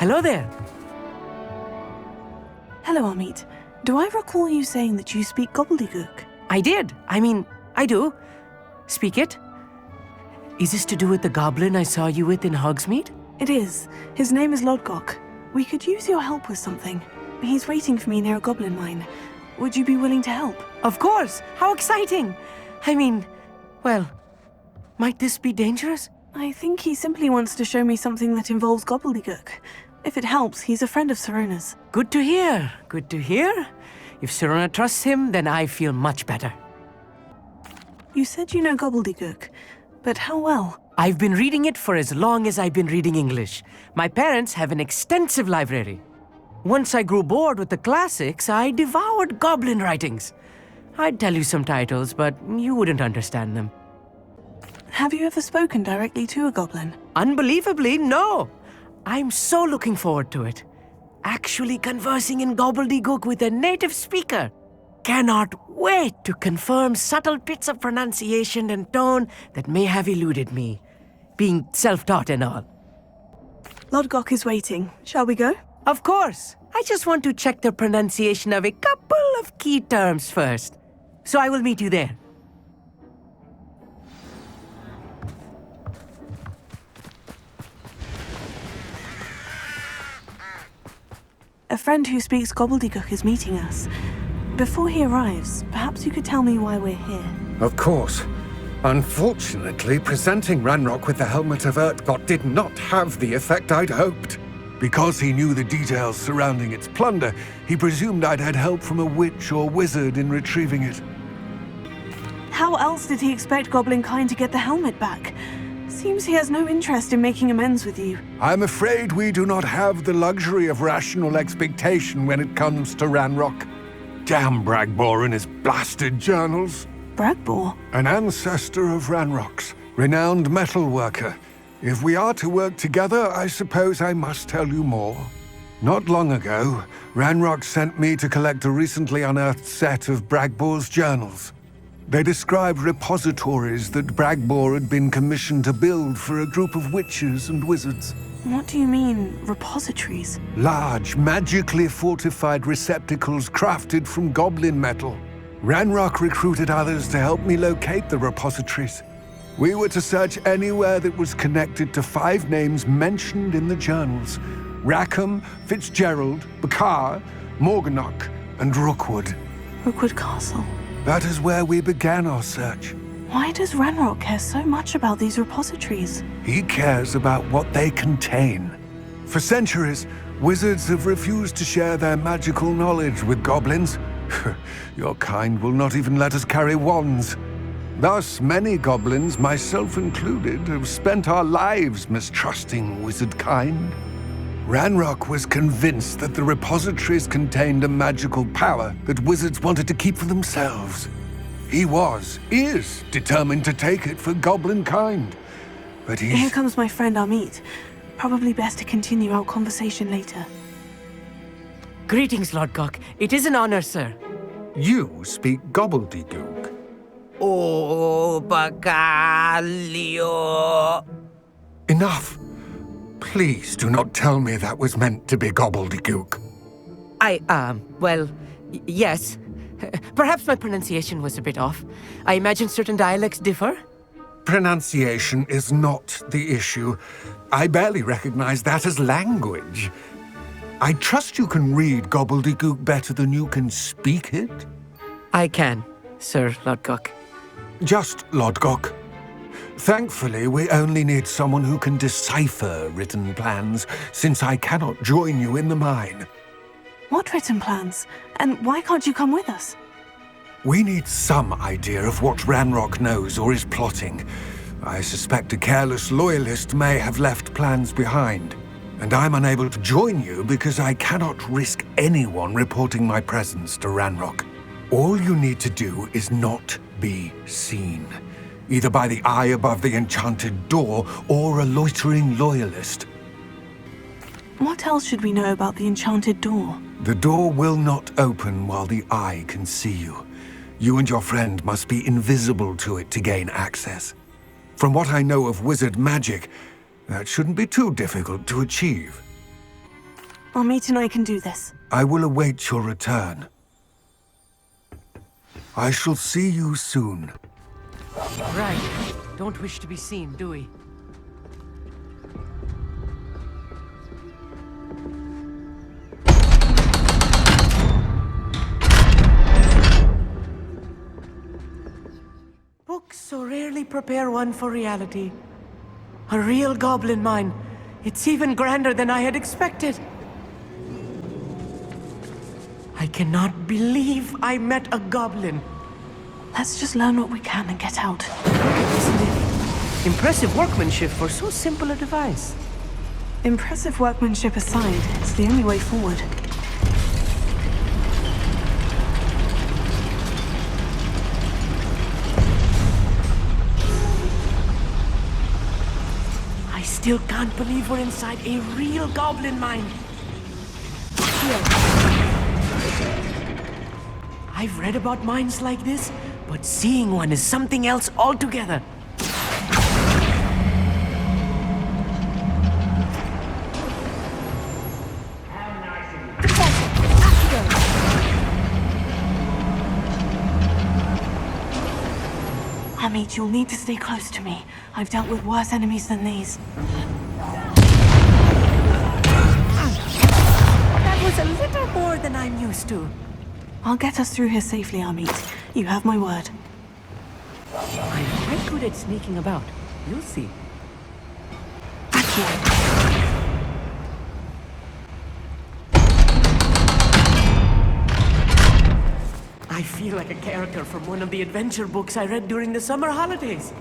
Hello there. Hello, Amit. Do I recall you saying that you speak Gobbledegook? I did. I do. Speak it. Is this to do with the goblin I saw you with in Hogsmeade? It is. His name is Lodgok. We could use your help with something. He's waiting for me near a goblin mine. Would you be willing to help? Of course. How exciting. Well, might this be dangerous? I think he simply wants to show me something that involves Gobbledegook. If it helps, he's a friend of Sirona's. Good to hear. Good to hear. If Sirona trusts him, then I feel much better. You said you know Gobbledegook, but how well? I've been reading it for as long as I've been reading English. My parents have an extensive library. Once I grew bored with the classics, I devoured goblin writings. I'd tell you some titles, but you wouldn't understand them. Have you ever spoken directly to a goblin? Unbelievably, no. I'm so looking forward to it. Actually conversing in Gobbledegook with a native speaker. Cannot wait to confirm subtle bits of pronunciation and tone that may have eluded me, being self-taught and all. Lodgok is waiting. Shall we go? Of course. I just want to check the pronunciation of a couple of key terms first. So I will meet you there. A friend who speaks Gobbledegook is meeting us. Before he arrives, perhaps you could tell me why we're here. Of course. Unfortunately, presenting Ranrock with the Helmet of Urtkot did not have the effect I'd hoped. Because he knew the details surrounding its plunder, he presumed I'd had help from a witch or wizard in retrieving it. How else did he expect Goblinkind to get the helmet back? Seems he has no interest in making amends with you. I'm afraid we do not have the luxury of rational expectation when it comes to Ranrock. Damn Bragbor and his blasted journals. Bragbor? An ancestor of Ranrock's, renowned metal worker. If we are to work together, I suppose I must tell you more. Not long ago, Ranrock sent me to collect a recently unearthed set of Bragbor's journals. They described repositories that Bragbor had been commissioned to build for a group of witches and wizards. What do you mean, repositories? Large, magically fortified receptacles crafted from goblin metal. Ranrock recruited others to help me locate the repositories. We were to search anywhere that was connected to 5 names mentioned in the journals: Rackham, Fitzgerald, Bakar, Morganach, and Rookwood. Rookwood Castle. That is where we began our search. Why does Ranrock care so much about these repositories? He cares about what they contain. For centuries, wizards have refused to share their magical knowledge with goblins. Your kind will not even let us carry wands. Thus, many goblins, myself included, have spent our lives mistrusting wizard kind. Ranrock was convinced that the repositories contained a magical power that wizards wanted to keep for themselves. He is determined to take it for goblin kind. But Here comes my friend Amit. Probably best to continue our conversation later. Greetings, Lodgok. It is an honor, sir. You speak Gobbledegook. Oh, Bacalio. Enough. Please do not tell me that was meant to be Gobbledegook. Yes. Perhaps my pronunciation was a bit off. I imagine certain dialects differ. Pronunciation is not the issue. I barely recognize that as language. I trust you can read Gobbledegook better than you can speak it? I can, Sir Lodgok. Just Lodgok. Thankfully, we only need someone who can decipher written plans, since I cannot join you in the mine. What written plans? And why can't you come with us? We need some idea of what Ranrock knows or is plotting. I suspect a careless loyalist may have left plans behind. And I'm unable to join you because I cannot risk anyone reporting my presence to Ranrock. All you need to do is not be seen. Either by the eye above the enchanted door, or a loitering loyalist. What else should we know about the enchanted door? The door will not open while the eye can see you. You and your friend must be invisible to it to gain access. From what I know of wizard magic, that shouldn't be too difficult to achieve. Amit and I can do this. I will await your return. I shall see you soon. Right. Don't wish to be seen, do we? Books so rarely prepare one for reality. A real goblin mine. It's even grander than I had expected. I cannot believe I met a goblin. Let's just learn what we can and get out. Isn't it? Impressive workmanship for so simple a device. Impressive workmanship aside, it's the only way forward. I still can't believe we're inside a real goblin mine. Here. I've read about mines like this, but seeing one is something else altogether. Amit, you'll need to stay close to me. I've dealt with worse enemies than these. That was a little more than I'm used to. I'll get us through here safely, Amit. You have my word. I'm quite good at sneaking about. You'll see. Accio. I feel like a character from one of the adventure books I read during the summer holidays.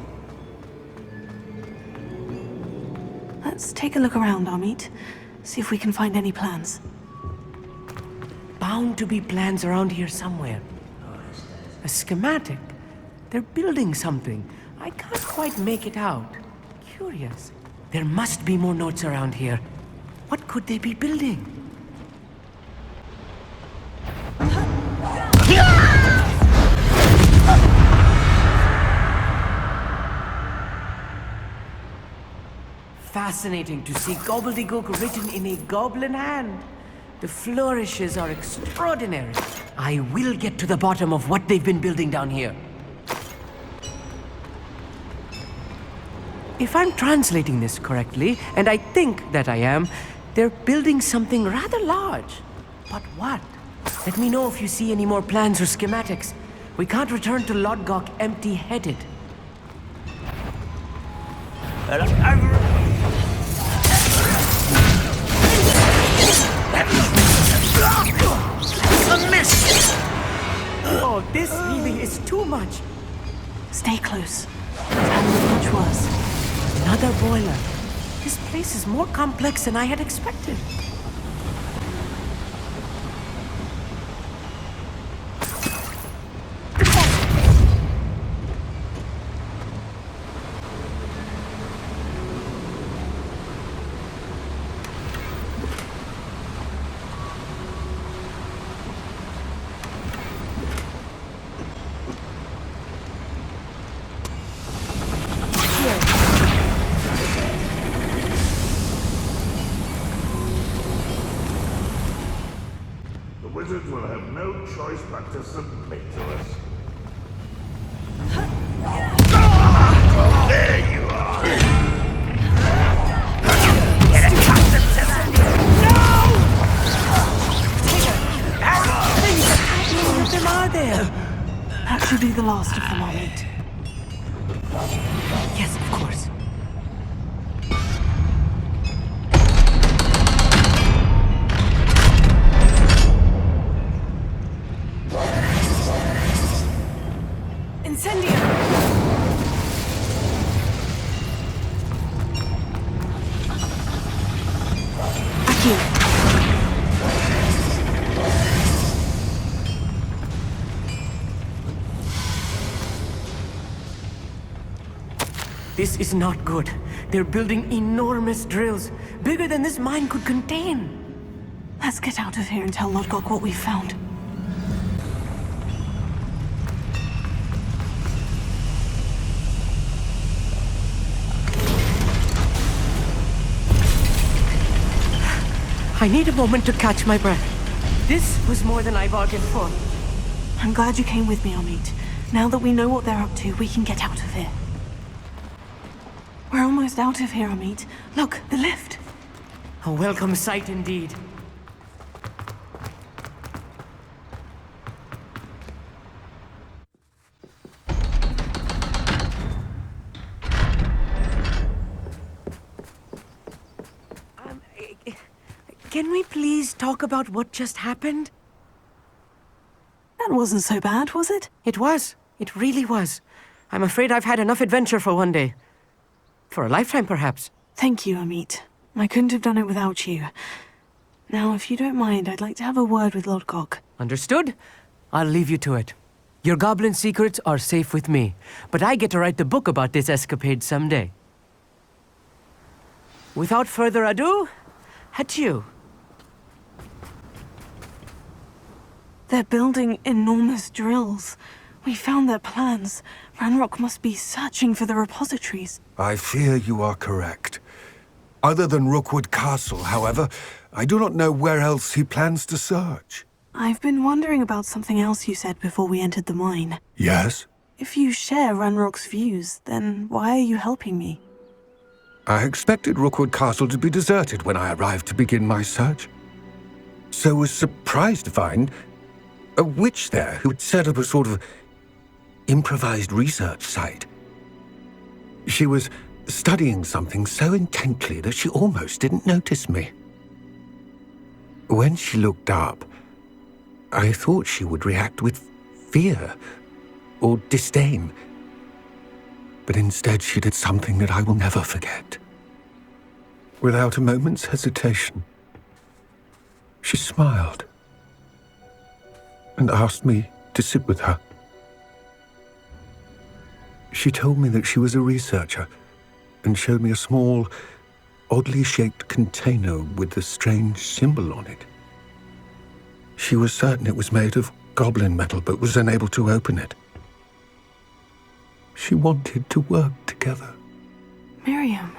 Let's take a look around, Amit. See if we can find any plans. Bound to be plans around here somewhere. A schematic. They're building something. I can't quite make it out. Curious. There must be more notes around here. What could they be building? Fascinating to see Gobbledegook written in a goblin hand. The flourishes are extraordinary. I will get to the bottom of what they've been building down here. If I'm translating this correctly, and I think that I am, they're building something rather large. But what? Let me know if you see any more plans or schematics. We can't return to Lodgok empty-headed. Oh, this really is too much. Stay close. It's handled much worse. Another boiler. This place is more complex than I had expected. Wizards will have no choice but to submit to us. There you are! Get accustomed to that! No! How many of them are there? That should be the last of them, Amit. Yes, of course. Incendio! Accio. This is not good. They're building enormous drills, bigger than this mine could contain. Let's get out of here and tell Lodgok what we've found. I need a moment to catch my breath. This was more than I bargained for. I'm glad you came with me, Amit. Now that we know what they're up to, we can get out of here. We're almost out of here, Amit. Look, the lift. A welcome sight indeed. Can we please talk about what just happened? That wasn't so bad, was it? It was. It really was. I'm afraid I've had enough adventure for one day. For a lifetime, perhaps. Thank you, Amit. I couldn't have done it without you. Now, if you don't mind, I'd like to have a word with Lodgok. Understood? I'll leave you to it. Your goblin secrets are safe with me, but I get to write the book about this escapade someday. Without further ado, adieu. They're building enormous drills. We found their plans. Ranrock must be searching for the repositories. I fear you are correct. Other than Rookwood Castle, however, I do not know where else he plans to search. I've been wondering about something else you said before we entered the mine. Yes? If you share Ranrock's views, then why are you helping me? I expected Rookwood Castle to be deserted when I arrived to begin my search. So was surprised to find a witch there who had set up a sort of improvised research site. She was studying something so intently that she almost didn't notice me. When she looked up, I thought she would react with fear or disdain. But instead she did something that I will never forget. Without a moment's hesitation, she smiled and asked me to sit with her. She told me that she was a researcher and showed me a small, oddly shaped container with a strange symbol on it. She was certain it was made of goblin metal, but was unable to open it. She wanted to work together. Miriam.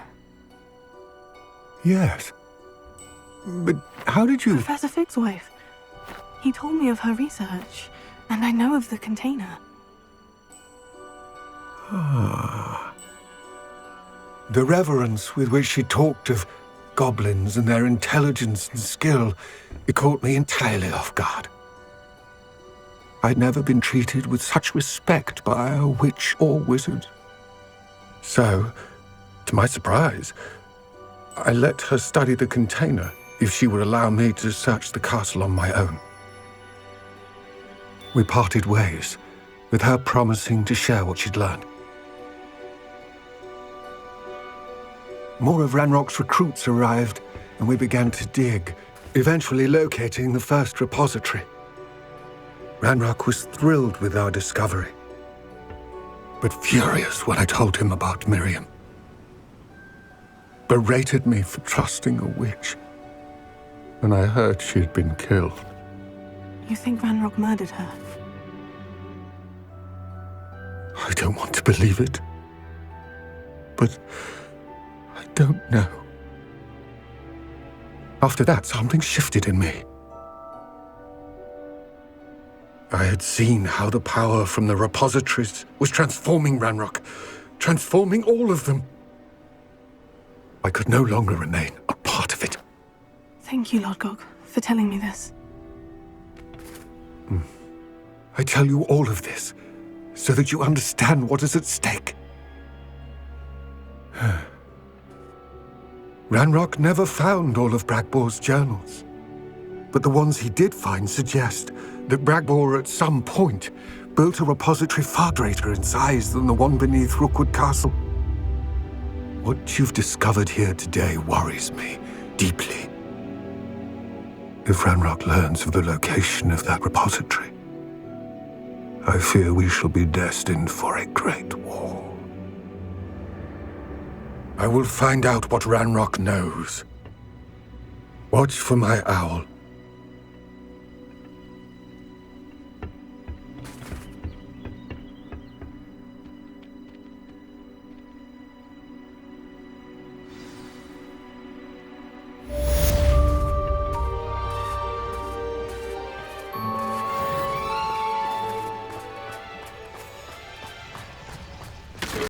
Yes. But how did you... Professor Fig's wife. He told me of her research, and I know of the container. The reverence with which she talked of goblins and their intelligence and skill, it caught me entirely off guard. I'd never been treated with such respect by a witch or wizard. So, to my surprise, I let her study the container if she would allow me to search the castle on my own. We parted ways, with her promising to share what she'd learned. More of Ranrock's recruits arrived, and we began to dig, eventually locating the first repository. Ranrock was thrilled with our discovery, but furious when I told him about Miriam. Berated me for trusting a witch when I heard she had been killed. You think Ranrock murdered her? I don't want to believe it, but I don't know. After that, something shifted in me. I had seen how the power from the repositories was transforming Ranrock, transforming all of them. I could no longer remain a part of it. Thank you, Lodgok, for telling me this. I tell you all of this so that you understand what is at stake. Ranrock never found all of Bragbor's journals, but the ones he did find suggest that Bragbor at some point built a repository far greater in size than the one beneath Rookwood Castle. What you've discovered here today worries me deeply. If Ranrock learns of the location of that repository, I fear we shall be destined for a great war. I will find out what Ranrock knows. Watch for my owl